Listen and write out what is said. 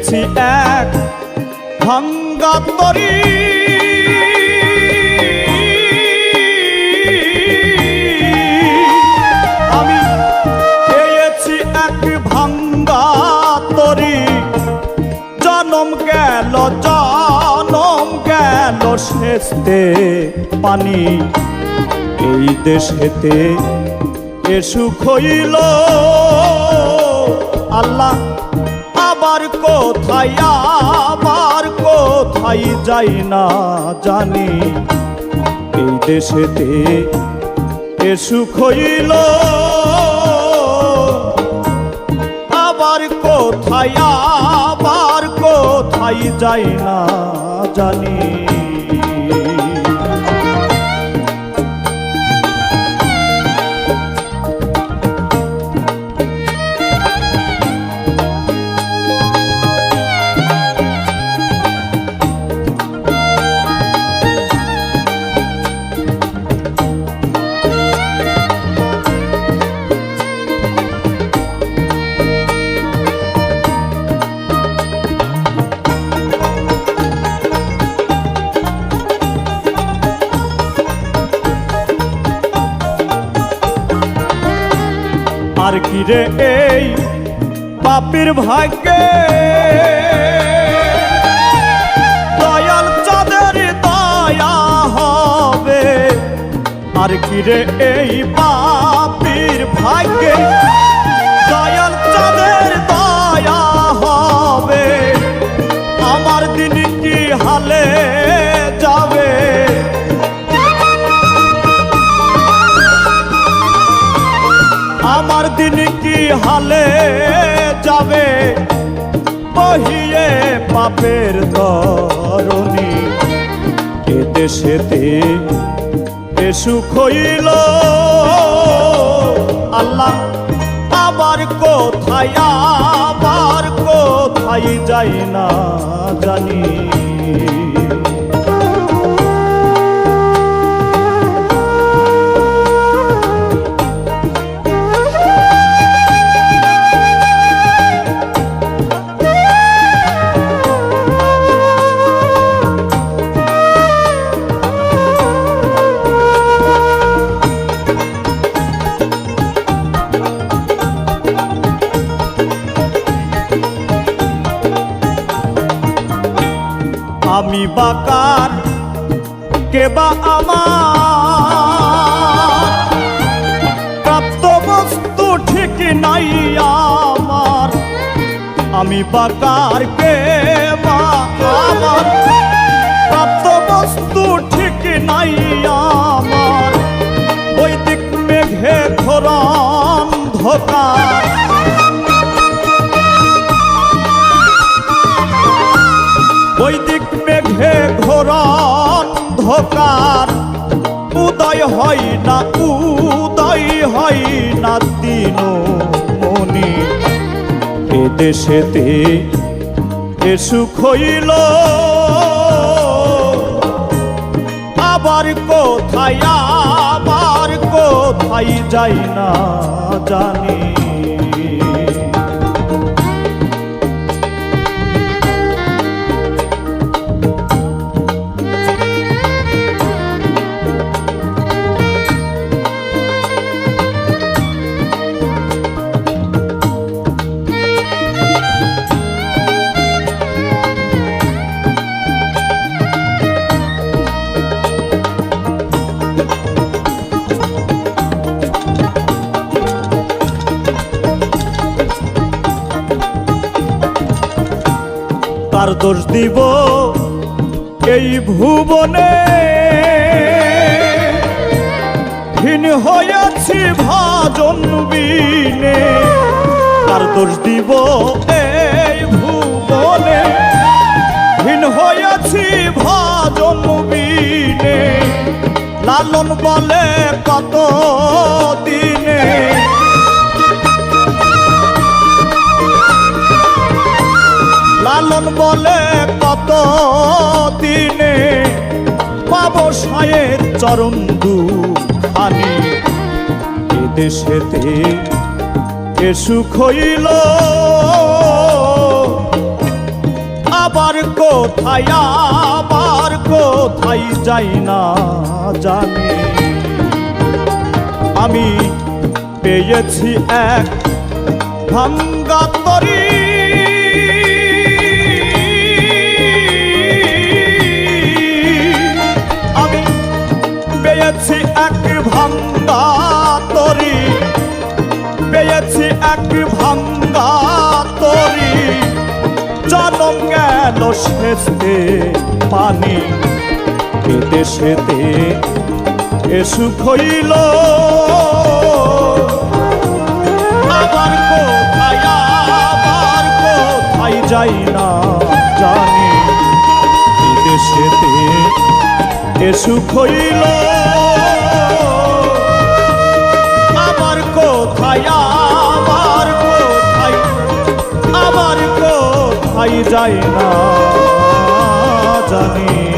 পেয়েছি এক ভাঙ্গা তরি, আমি পেয়েছি এক ভাঙ্গা তরি। জনম গেল সেচতে পানি, এই দেশেতে এ সুখ হইল। আল্লাহ আবার কোথায় যাই না জানি, এই দেশেতে এ সুখ হইল। আবার কোথায় যাই না জানি। আর কি রে এই পাপীর ভাগ্যে, দয়াল চাঁদের দয়া হবে। আর কি রে এই পাপীর ভাগ্যে, দয়াল চাঁদের দয়া হবে। আমার দিন কি হালে যাবে, আমার দিন কি হালে যাবে। বহিয়ে পাপের ধরণী, এ দেশেতে এ সুখ হইল। আল্লাহ আবার কোথায় যাই না জানি। আমি বাকার কেবা আমার, প্রাপ্ত বস্তু ঠিক নাই আমার। আমি বাকার কেবা আমার, প্রাপ্ত বস্তু ঠিক নাই আমার। বৈদিক মেঘে ঘোর অন্ধকার, বৈদিক মেঘে ঘোর অন্ধকার। উদয় হয় না দিন মনি, এ দেশেতে এ সুখ হইল। আবার কোথায় যাই না জানি। কার দোষ দিব এই ভুবনে, হীন হয়েছি ভাজন বিনে। কার দোষ দিব এই ভুবনে, হীন হয়েছি ভাজন বিনে। লালন বলে কত দিনে, লালন বলে কত দিনে। পাব সায়ের চরণ দুখানি, এ দেশেতে এ সুখ হইল। কোথায় আবার কোথায় যাই না জানি। আমি পেয়েছি এক ভাঙ্গা তরি, আমি পেয়েছি এক ভাঙ্গা তরি, পেয়েছি এক ভাঙ্গা তরি। জনম গেল শেষে পানি, এদেশেতে এ সুখ হইল। আবার কোথায় যাই না জানি, এদেশেতে এ সুখ হইল। আবার কোথায় যাই না জানি।